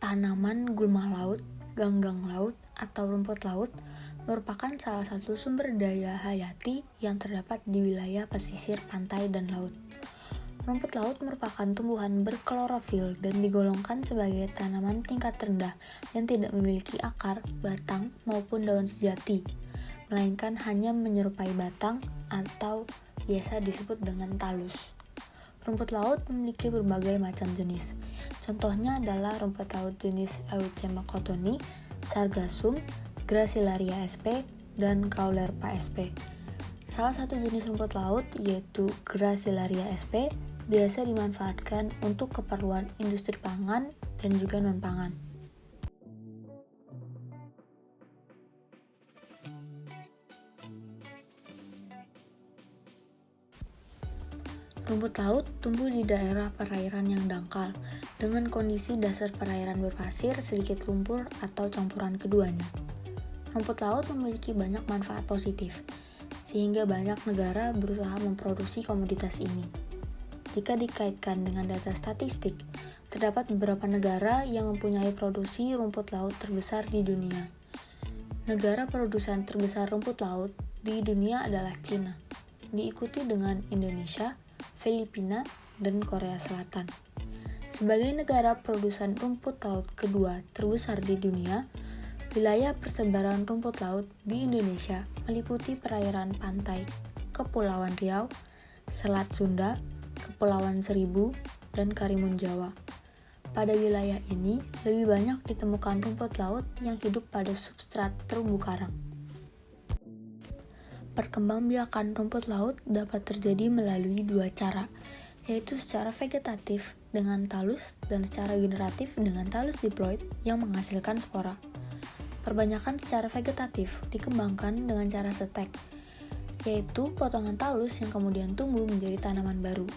Tanaman gulma laut, ganggang laut, atau rumput laut merupakan salah satu sumber daya hayati yang terdapat di wilayah pesisir pantai dan laut. Rumput laut merupakan tumbuhan berklorofil dan digolongkan sebagai tanaman tingkat rendah yang tidak memiliki akar, batang, maupun daun sejati, melainkan hanya menyerupai batang atau biasa disebut dengan talus. Rumput laut memiliki berbagai macam jenis. Contohnya adalah rumput laut jenis Eucema cottoni, Sargassum, Gracilaria sp, dan Caulerpa sp. Salah satu jenis rumput laut yaitu Gracilaria sp biasa dimanfaatkan untuk keperluan industri pangan dan juga non-pangan. Rumput laut tumbuh di daerah perairan yang dangkal, dengan kondisi dasar perairan berpasir, sedikit lumpur, atau campuran keduanya. Rumput laut memiliki banyak manfaat positif, sehingga banyak negara berusaha memproduksi komoditas ini. Jika dikaitkan dengan data statistik, terdapat beberapa negara yang mempunyai produksi rumput laut terbesar di dunia. Negara produsen terbesar rumput laut di dunia adalah Cina, diikuti dengan Indonesia, Filipina, dan Korea Selatan. Sebagai negara produsen rumput laut kedua terbesar di dunia, wilayah persebaran rumput laut di Indonesia meliputi perairan pantai Kepulauan Riau, Selat Sunda, Kepulauan Seribu, dan Karimun Jawa. Pada wilayah ini, lebih banyak ditemukan rumput laut yang hidup pada substrat terumbu karang. Perkembangbiakan rumput laut dapat terjadi melalui dua cara, yaitu secara vegetatif dengan talus dan secara generatif dengan talus diploid yang menghasilkan spora. Perbanyakan secara vegetatif dikembangkan dengan cara setek, yaitu potongan talus yang kemudian tumbuh menjadi tanaman baru.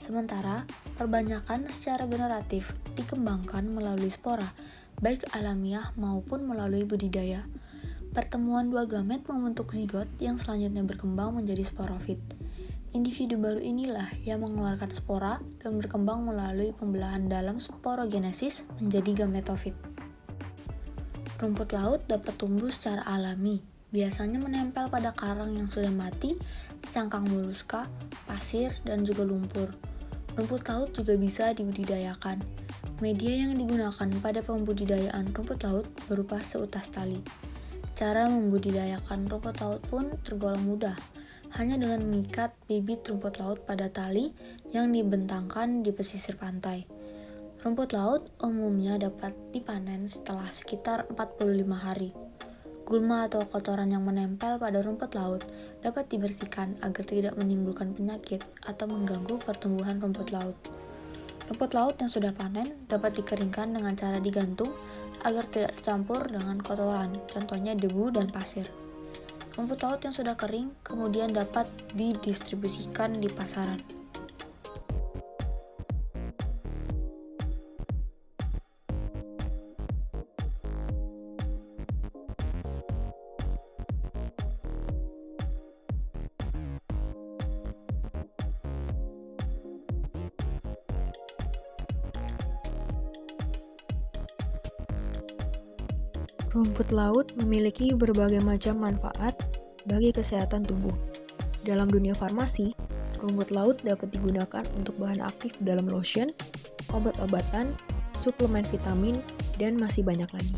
Sementara, perbanyakan secara generatif dikembangkan melalui spora, baik alamiah maupun melalui budidaya. Pertemuan dua gamet membentuk zigot yang selanjutnya berkembang menjadi sporofit. Individu baru inilah yang mengeluarkan spora dan berkembang melalui pembelahan dalam sporogenesis menjadi gametofit. Rumput laut dapat tumbuh secara alami, biasanya menempel pada karang yang sudah mati, cangkang moluska, pasir, dan juga lumpur. Rumput laut juga bisa dibudidayakan. Media yang digunakan pada pembudidayaan rumput laut berupa seutas tali. Cara membudidayakan rumput laut pun tergolong mudah, hanya dengan mengikat bibit rumput laut pada tali yang dibentangkan di pesisir pantai. Rumput laut umumnya dapat dipanen setelah sekitar 45 hari. Gulma atau kotoran yang menempel pada rumput laut dapat dibersihkan agar tidak menimbulkan penyakit atau mengganggu pertumbuhan rumput laut. Rumput laut yang sudah panen dapat dikeringkan dengan cara digantung agar tidak tercampur dengan kotoran, contohnya debu dan pasir. Rumput laut yang sudah kering kemudian dapat didistribusikan di pasaran. Rumput laut memiliki berbagai macam manfaat bagi kesehatan tubuh. Dalam dunia farmasi, rumput laut dapat digunakan untuk bahan aktif dalam lotion, obat-obatan, suplemen vitamin, dan masih banyak lagi.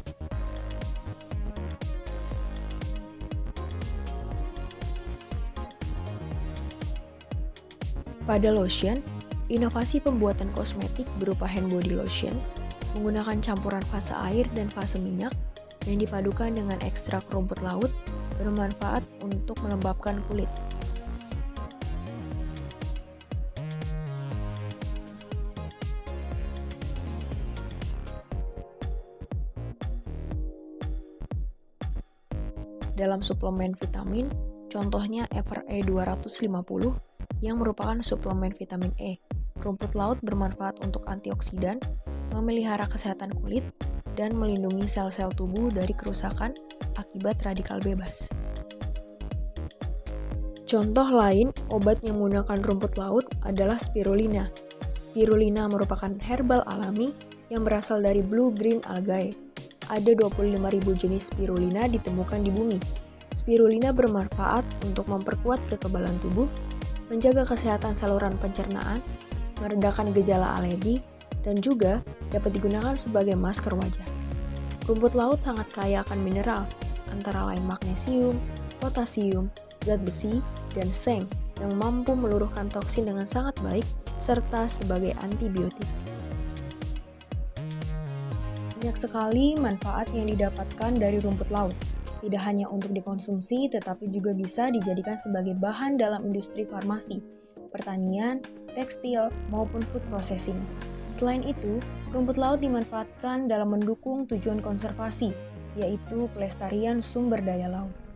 Pada lotion, inovasi pembuatan kosmetik berupa hand body lotion menggunakan campuran fase air dan fase minyak yang dipadukan dengan ekstrak rumput laut bermanfaat untuk melembabkan kulit. Dalam suplemen vitamin, contohnya Ever E250 yang merupakan suplemen vitamin E. Rumput laut bermanfaat untuk antioksidan, memelihara kesehatan kulit, dan melindungi sel-sel tubuh dari kerusakan akibat radikal bebas. Contoh lain obat yang menggunakan rumput laut adalah spirulina. Spirulina merupakan herbal alami yang berasal dari blue-green algae. Ada 25.000 jenis spirulina ditemukan di bumi. Spirulina bermanfaat untuk memperkuat kekebalan tubuh, menjaga kesehatan saluran pencernaan, meredakan gejala alergi, dan juga dapat digunakan sebagai masker wajah. Rumput laut sangat kaya akan mineral, antara lain magnesium, potasium, zat besi, dan seng yang mampu meluruhkan toksin dengan sangat baik serta sebagai antibiotik. Banyak sekali manfaat yang didapatkan dari rumput laut. Tidak hanya untuk dikonsumsi, tetapi juga bisa dijadikan sebagai bahan dalam industri farmasi, pertanian, tekstil, maupun food processing. Selain itu, rumput laut dimanfaatkan dalam mendukung tujuan konservasi, yaitu pelestarian sumber daya laut.